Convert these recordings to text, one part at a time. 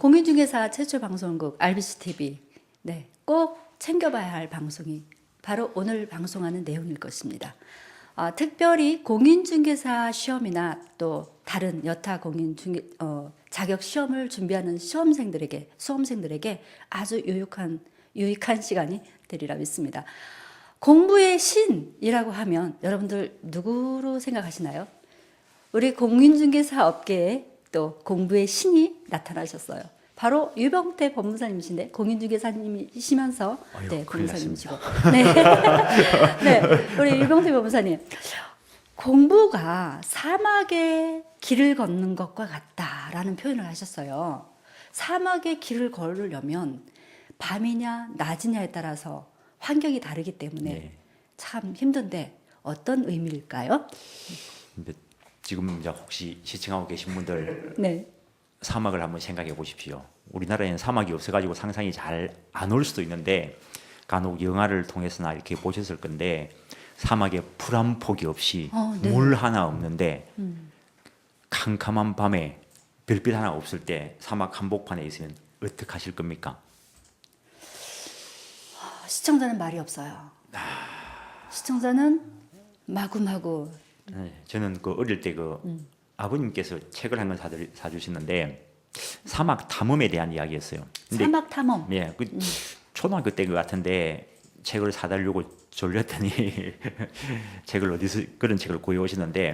공인중개사 최초 방송국 RBC TV. 네, 꼭 챙겨봐야 할 방송이 바로 오늘 방송하는 내용일 것입니다. 특별히 공인중개사 시험이나 또 다른 여타 자격 시험을 준비하는 수험생들에게 아주 유익한 시간이 되리라 믿습니다. 공부의 신이라고 하면 여러분들 누구로 생각하시나요? 우리 공인중개사 업계에 또 공부의 신이 나타나셨어요. 바로 유병태 법무사님이신데 공인중개사님이시면서 네, 법무사님이시고 네. 네, 우리 유병태 법무사님, 공부가 사막의 길을 걷는 것과 같다라는 표현을 하셨어요. 사막의 길을 걸으려면 밤이냐 낮이냐에 따라서 환경이 다르기 때문에 네. 참 힘든데 어떤 의미일까요? 근데 지금 이제 혹시 시청하고 계신 분들 네. 사막을 한번 생각해 보십시오. 우리나라에는 사막이 없어가지고 상상이 잘 안 올 수도 있는데 간혹 영화를 통해서나 이렇게 보셨을 건데 사막에 풀 한 폭이 없이 네. 물 하나 없는데 캄캄한 밤에 별빛 하나 없을 때 사막 한복판에 있으면 어떻게 하실 겁니까? 시청자는 말이 없어요. 시청자는 마구마구. 네, 저는 그 어릴 때 그 아버님께서 책을 한 권 사주시는데 사막 탐험에 대한 이야기였어요. 근데 사막 탐험. 예, 그 초등학교 때 그 같은데 책을 사달라고 졸렸더니 책을 어디서 그런 책을 구해 오시는데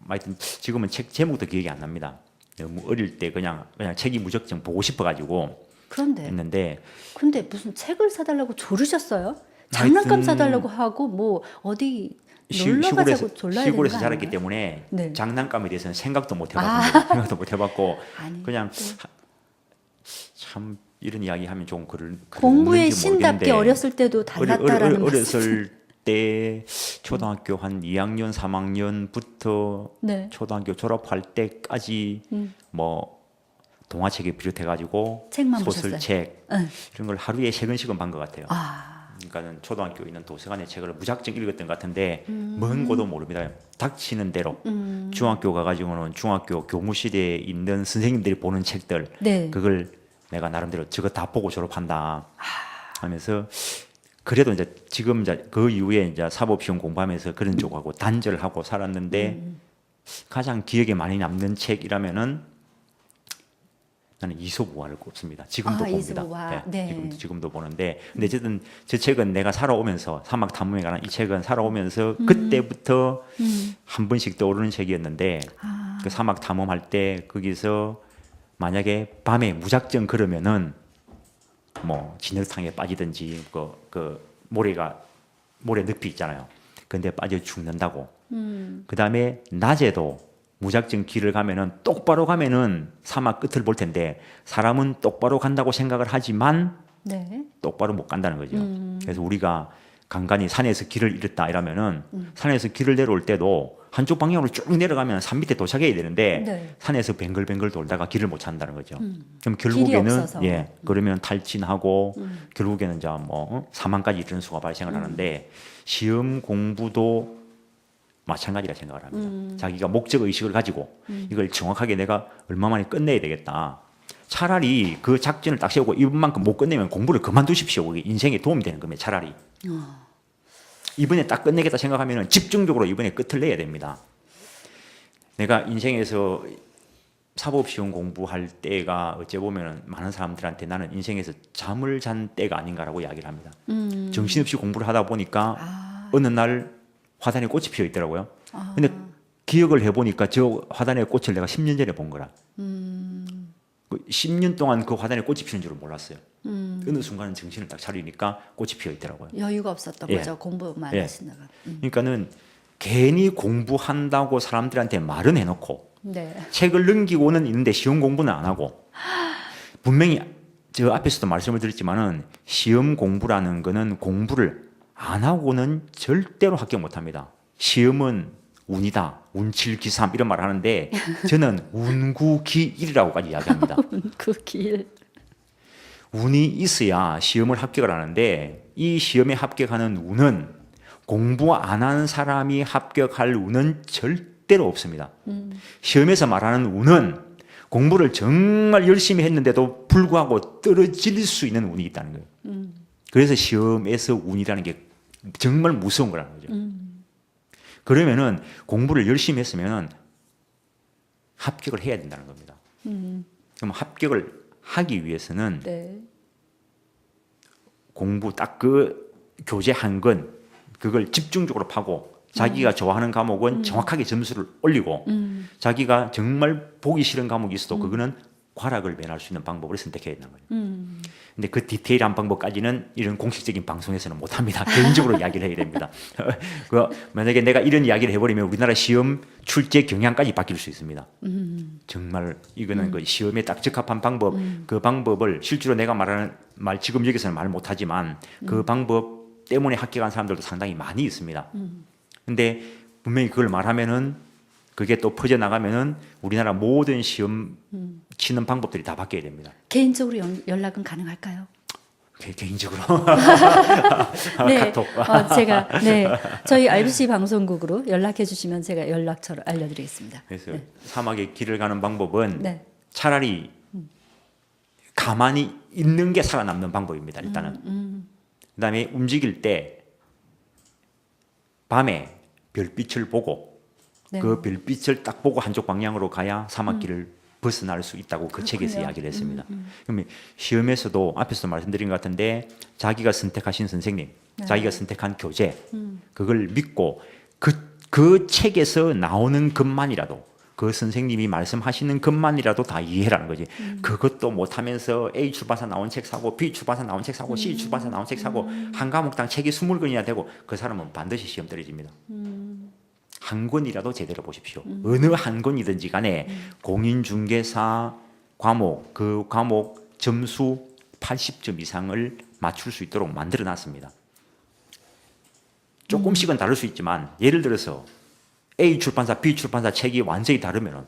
하여튼 지금은 책 제목도 기억이 안 납니다. 너무 어릴 때 그냥 책이 무작정 보고 싶어가지고 그런데 했는데 근데 무슨 책을 사달라고 조르셨어요? 장난감 사달라고 하고 뭐 어디 놀러 가자고 졸라야 되는 거 시골에서 자랐기 아니에요? 때문에 네. 장난감에 대해서는 생각도 못 해봤습니다. 생각도 못 해봤고 아니, 그냥 참 이런 이야기 하면 좀 공부의 그런지 신답게 모르겠는데 어렸을 때도 달랐다라는 어렸을 때 초등학교 한 2학년, 3학년부터 네. 초등학교 졸업할 때까지 뭐 동화책에 비롯해가지고 책만 소설책 네. 이런 걸 하루에 3권씩은 본 것 같아요. 아, 그러니까는 초등학교에 있는 도서관의 책을 무작정 읽었던 것 같은데 먼 고도 모릅니다. 닥치는 대로 중학교 가가지고는 중학교 교무실에 있는 선생님들이 보는 책들 네. 그걸 내가 나름대로 저거 다 보고 졸업한다 하면서 그래도 이제 지금 이제 그 이후에 이제 사법시험 공부하면서 그런 쪽하고 단절을 하고 살았는데 가장 기억에 많이 남는 책이라면은 나는 이솝우화를 꼽습니다. 지금도 봅니다. 이솝우화. 네. 지금도 보는데 근데 어쨌든 저 책은 내가 살아오면서 사막 탐험에 관한 이 책은 살아오면서 그때부터 한 번씩 떠오르는 책이었는데 그 사막 탐험할 때 거기서 만약에 밤에 무작정 걸으면은 뭐 진흙탕에 빠지든지 그 모래 늪이 있잖아요. 근데 빠져 죽는다고. 그다음에 낮에도 무작정 길을 가면은 똑바로 가면은 사막 끝을 볼 텐데 사람은 똑바로 간다고 생각을 하지만 네. 똑바로 못 간다는 거죠. 그래서 우리가 간간히 산에서 길을 잃었다 이러면은 산에서 길을 내려올 때도 한쪽 방향으로 쭉 내려가면 산 밑에 도착해야 되는데 네. 산에서 뱅글뱅글 돌다가 길을 못 찾는다는 거죠. 그럼 길이 결국에는 없어서. 그러면 탈진하고 결국에는 이제 뭐 사망까지 이르는 수가 발생을 하는데 시험 공부도 마찬가지라 생각을 합니다. 자기가 목적 의식을 가지고 이걸 정확하게 내가 얼마만에 끝내야 되겠다. 차라리 그 작전을 딱 세우고 이번만큼 못 끝내면 공부를 그만두십시오. 그게 인생에 도움이 되는 겁니다. 차라리. 이번에 딱 끝내겠다 생각하면 집중적으로 이번에 끝을 내야 됩니다. 내가 인생에서 사법시험 공부할 때가 어째 보면 많은 사람들한테 나는 인생에서 잠을 잔 때가 아닌가라고 이야기를 합니다. 정신없이 공부를 하다 보니까 어느 날 화단에 꽃이 피어 있더라고요. 근데 기억을 해보니까 저 화단의 꽃을 내가 10년 전에 본 거라. 10년 동안 그 화단에 꽃이 피는 줄은 몰랐어요. 어느 순간은 정신을 딱 차리니까 꽃이 피어 있더라고요. 여유가 없었던 예. 거죠. 공부만 예. 하시다가. 그러니까는 괜히 공부한다고 사람들한테 말은 해놓고 네. 책을 넘기고는 있는데 시험 공부는 안 하고 분명히 저 앞에서도 말씀을 드렸지만은 시험 공부라는 거는 공부를 안 하고는 절대로 합격 못 합니다. 시험은 운이다. 운칠기삼 이런 말 하는데 저는 운구기일이라고까지 이야기합니다. 그 길. 운이 있어야 시험을 합격을 하는데 이 시험에 합격하는 운은 공부 안 하는 사람이 합격할 운은 절대로 없습니다. 시험에서 말하는 운은 공부를 정말 열심히 했는데도 불구하고 떨어질 수 있는 운이 있다는 거예요. 그래서 시험에서 운이라는 게 정말 무서운 거라는 거죠. 그러면은 공부를 열심히 했으면 합격을 해야 된다는 겁니다. 그럼 합격을 하기 위해서는 네. 공부 딱 그 교재 한 권 그걸 집중적으로 파고 자기가 좋아하는 과목은 정확하게 점수를 올리고 자기가 정말 보기 싫은 과목이 있어도 그거는 과락을 면할 수 있는 방법을 선택해야 되는 거예요. 근데 그 디테일한 방법까지는 이런 공식적인 방송에서는 못합니다. 개인적으로 이야기를 해야 됩니다. 그 만약에 내가 이런 이야기를 해버리면 우리나라 시험 출제 경향까지 바뀔 수 있습니다. 정말 이거는 그 시험에 딱 적합한 방법, 그 방법을 실제로 내가 말하는 말 지금 여기서는 말 못하지만 그 방법 때문에 합격한 사람들도 상당히 많이 있습니다. 근데 분명히 그걸 말하면은 그게 또 퍼져나가면은 우리나라 모든 시험 치는 방법들이 다 바뀌어야 됩니다. 개인적으로 연락은 가능할까요? 개인적으로 네, 카톡. 제가 저희 RBC 방송국으로 연락해 주시면 제가 연락처를 알려드리겠습니다. 그래서 네. 사막의 길을 가는 방법은 네. 차라리 가만히 있는 게 살아남는 방법입니다. 일단은. 그다음에 움직일 때 밤에 별빛을 보고 네. 그 별빛을 딱 보고 한쪽 방향으로 가야 사막길을 벗어날 수 있다고 그 책에서 이야기를 했습니다. 그러면 시험에서도 앞에서도 말씀드린 것 같은데 자기가 선택하신 선생님, 네. 자기가 선택한 교재 그걸 믿고 그 책에서 나오는 것만이라도 그 선생님이 말씀하시는 것만이라도 다 이해라는 거지. 그것도 못하면서 A 출판사 나온 책 사고 B 출판사 나온 책 사고 C 출판사 나온 책 사고 한 과목당 책이 20권이나 되고 그 사람은 반드시 시험 떨어집니다. 한 권이라도 제대로 보십시오. 어느 한 권이든지 간에 공인중개사 과목, 그 과목 점수 80점 이상을 맞출 수 있도록 만들어 놨습니다. 조금씩은 다를 수 있지만 예를 들어서 A 출판사, B 출판사 책이 완전히 다르면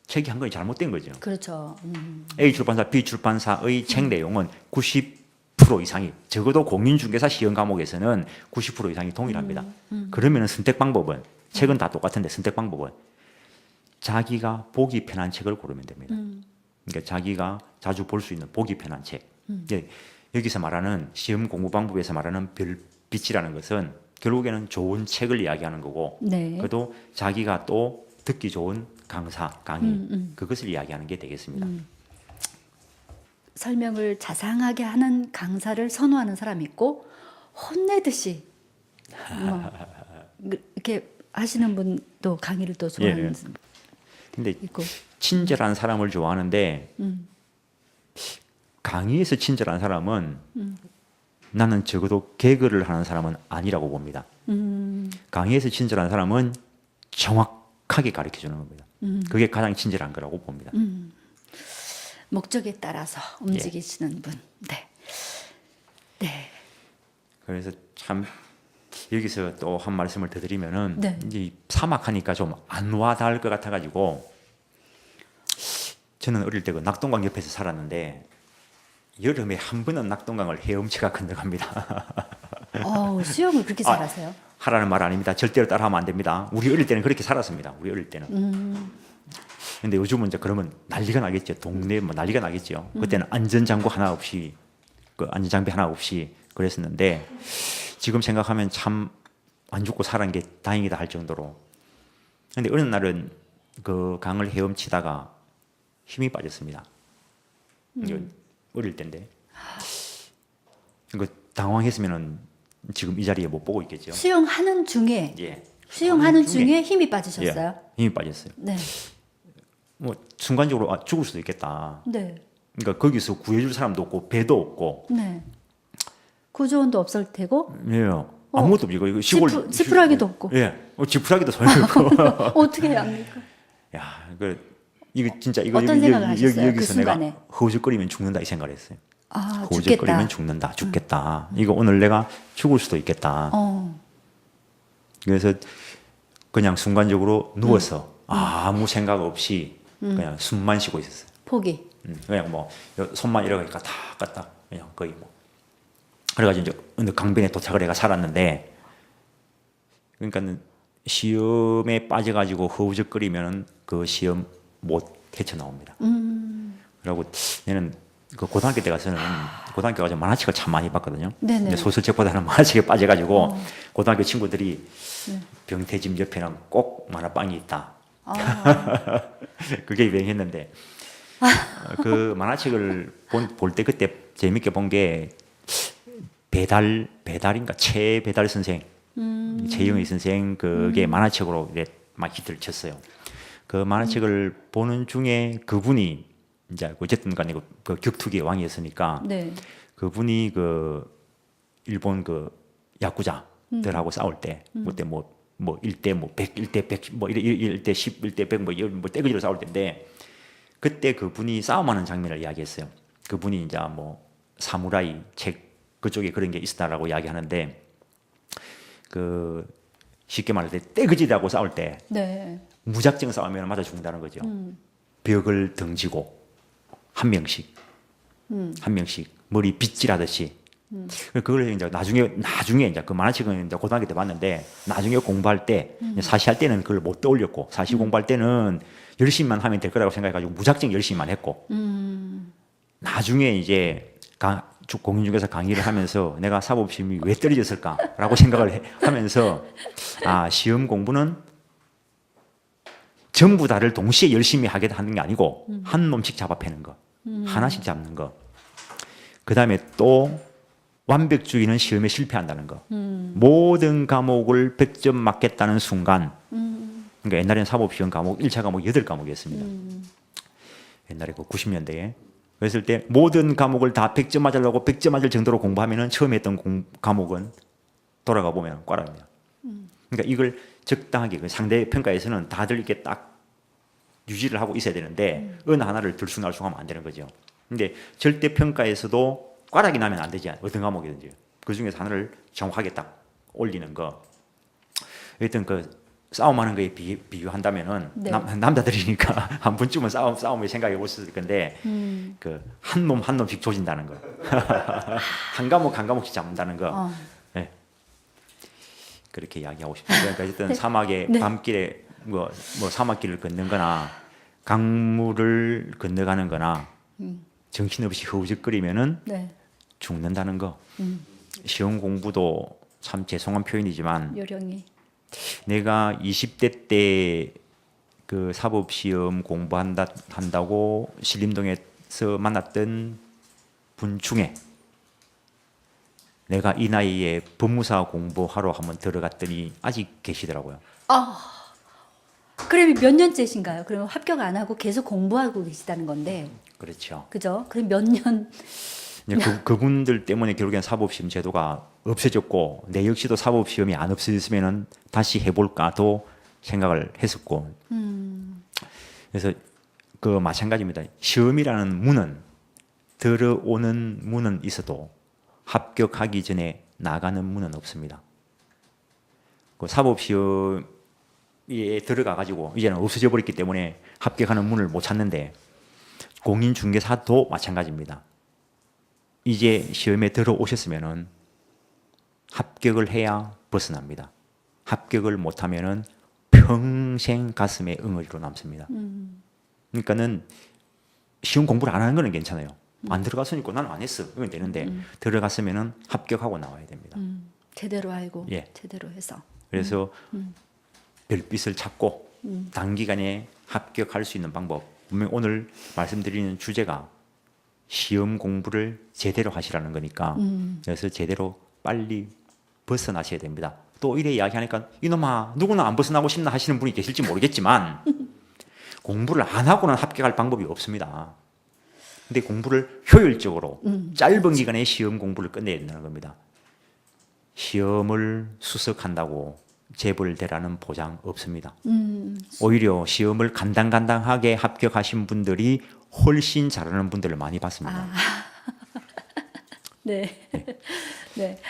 책이 한 권이 잘못된 거죠. 그렇죠. A 출판사, B 출판사의 책 내용은 90% 이상이 적어도 공인중개사 시험 과목에서는 90% 이상이 동일합니다. 그러면 선택 방법은 책은 다 똑같은데 선택 방법은 자기가 보기 편한 책을 고르면 됩니다. 그러니까 자기가 자주 볼 수 있는 보기 편한 책. 여기서 말하는 시험 공부 방법에서 말하는 별빛이라는 것은 결국에는 좋은 책을 이야기하는 거고 네. 그래도 자기가 또 듣기 좋은 강사, 강의 그것을 이야기하는 게 되겠습니다. 설명을 자상하게 하는 강사를 선호하는 사람이 있고 혼내듯이 뭐 이렇게 하시는 분도 강의를 또 좋아하는 근데 있고. 친절한 사람을 좋아하는데 강의에서 친절한 사람은 나는 적어도 개그를 하는 사람은 아니라고 봅니다. 강의에서 친절한 사람은 정확하게 가르쳐 주는 겁니다. 그게 가장 친절한 거라고 봅니다. 목적에 따라서 움직이시는 분. 네. 네. 그래서 참 여기서 또 한 말씀을 더 드리면은 네. 이제 사막하니까 좀 안 와닿을 것 같아 가지고 저는 어릴 때 그 낙동강 옆에서 살았는데 여름에 한 번은 낙동강을 헤엄치가 건너갑니다. 수영을 그렇게 잘하세요? 하라는 말 아닙니다. 절대로 따라하면 안 됩니다. 우리 어릴 때는 그렇게 살았습니다. 우리 어릴 때는. 근데 요즘은 이제 그러면 난리가 나겠죠. 동네 뭐 난리가 나겠죠. 그때는 안전장구 하나 없이 그 안전장비 하나 없이 그랬었는데 지금 생각하면 참 안 죽고 살은 게 다행이다 할 정도로. 근데 어느 날은 그 강을 헤엄치다가 힘이 빠졌습니다. 어릴 때인데. 그 당황했으면은 지금 이 자리에 못 보고 있겠죠. 수영하는 중에 예. 수영하는 중에 힘이 빠지셨어요? 예, 힘이 빠졌어요. 네. 뭐 순간적으로 죽을 수도 있겠다. 네. 그러니까 거기서 구해줄 사람도 없고 배도 없고. 네. 구조원도 없을 테고. 예. 아무것도 없고 이거 시골 지푸라기도 없고. 예. 지푸라기도 소용없고. 어떻게 해야 합니까? 야, 이거 진짜 이거 어떤 생각을 하셨어요? 여기서 그 내가 순간에? 허우적거리면 죽는다 이 생각을 했어요. 죽겠다. 허우적거리면 죽는다, 죽겠다. 이거 오늘 내가 죽을 수도 있겠다. 그래서 그냥 순간적으로 누워서 아무 생각 없이 그냥 숨만 쉬고 있었어요. 포기. 그냥 뭐 손만 이렇게 갔다 갔다 그냥 거의 뭐. 그래가지고 이제 어느 강변에 도착을 해가 살았는데, 그러니까는 시험에 빠져가지고 허우적거리면 그 시험 못 헤쳐 나옵니다. 그리고 얘는 그 고등학교 때 가서는 고등학교 가서 만화책을 참 많이 봤거든요. 네네. 근데 소설책보다는 만화책에 빠져가지고 고등학교 친구들이 병태집 옆에는 꼭 만화방이 있다. 그게 유행했는데 그 만화책을 볼 때 그때 재밌게 본 게 배달인가 최배달 선생 최영희 선생 그게 만화책으로 이제 막 히트를 쳤어요. 그 만화책을 보는 중에 그분이 이제 어쨌든 간에 그 격투기의 왕이었으니까 네. 그분이 그 일본 그 야쿠자들하고 싸울 때 그때 뭐 1대 뭐 100, 1대 100, 뭐 1대 10, 1대 100 뭐 떼거지로 싸울 때인데 그때 그분이 싸움하는 장면을 이야기했어요. 그분이 이제 뭐 사무라이 책 그쪽에 그런 게 있다라고 이야기하는데 그 쉽게 말할 때 떼거지하고 싸울 때 네. 무작정 싸우면 맞아 죽는다는 거죠. 벽을 던지고 한 명씩 머리 빗질하듯이 그걸 이제 나중에 이제 그 만화책은 이제 고등학교 때 봤는데 나중에 공부할 때 사시 할 때는 그걸 못 떠올렸고 사시 공부할 때는 열심히만 하면 될 거라고 생각해가지고 무작정 열심히만 했고 나중에 이제 공인중개사 강의를 하면서 내가 사법시험이 왜 떨어졌을까라고 생각을 하면서 아 시험 공부는 전부 다를 동시에 열심히 하게 하는 게 아니고 한 놈씩 잡아 패는 거 하나씩 잡는 거 그 다음에 또 완벽주의는 시험에 실패한다는 거 모든 과목을 100점 맞겠다는 순간 그러니까 옛날에는 사법시험 과목 1차 과목 8과목이었습니다 옛날에 그 90년대에 그랬을 때 모든 과목을 다 100점 맞으려고 100점 맞을 정도로 공부하면 처음에 했던 과목은 돌아가 보면 꽈라입니다. 그러니까 이걸 적당하게 그 상대 평가에서는 다들 이렇게 딱 유지를 하고 있어야 되는데 어느 하나를 들쑥날쑥하면 안 되는 거죠. 근데 절대 평가에서도 꽈락이 나면 안 되지 어떤 과목이든지 그 중에서 하나를 정확하게 딱 올리는 거. 하여튼 그 싸움하는 거에 비유한다면은 네. 남자들이니까 한 번쯤은 싸움을 생각해 보셨을 건데 그 한 놈 한 놈씩 조진다는 거 한 과목씩 잡는다는 거 네. 그렇게 이야기하고 싶습니다. 그러니까 어쨌든 사막의 네. 밤길에 뭐 사막길을 걷는 거나 강물을 건너가는 거나 정신없이 허우적거리면은 네. 죽는다는 거 시험 공부도 참 죄송한 표현이지만 요령이 내가 20대 때 그 사법시험 공부한다고 신림동에서 만났던 분 중에 내가 이 나이에 법무사 공부하러 한번 들어갔더니 아직 계시더라고요. 그럼 몇 년째신가요? 그러면 합격 안 하고 계속 공부하고 계시다는 건데, 그렇죠. 그죠? 그럼 몇 년? 이제 그분들 때문에 결국엔 사법시험 제도가 없어졌고 내 역시도 사법시험이 안 없어졌으면 다시 해볼까도 생각을 했었고 그래서 그 마찬가지입니다. 시험이라는 문은 들어오는 문은 있어도 합격하기 전에 나가는 문은 없습니다. 그 사법시험에 들어가 가지고 이제는 없어져 버렸기 때문에 합격하는 문을 못 찾는데 공인중개사도 마찬가지입니다. 이제 시험에 들어오셨으면은 합격을 해야 벗어납니다. 합격을 못하면은 평생 가슴에 응어리로 남습니다. 그러니까는 시험 공부를 안 하는 거는 괜찮아요. 안 들어갔으니까 나는 안 했어. 이건 되는데 들어갔으면은 합격하고 나와야 됩니다. 제대로 알고 예. 제대로 해서. 그래서 별빛을 찾고 단기간에 합격할 수 있는 방법. 분명 오늘 말씀드리는 주제가 시험 공부를 제대로 하시라는 거니까 그래서 제대로 빨리 벗어나셔야 됩니다. 또 이래 이야기하니까 이놈아 누구나 안 벗어나고 싶나 하시는 분이 계실지 모르겠지만 공부를 안 하고는 합격할 방법이 없습니다. 근데 공부를 효율적으로 짧은 기간에 시험 공부를 끝내야 된다는 겁니다. 시험을 수석한다고 재벌대라는 보장 없습니다. 오히려 시험을 간당간당하게 합격하신 분들이 훨씬 잘하는 분들을 많이 봤습니다. 네. 네.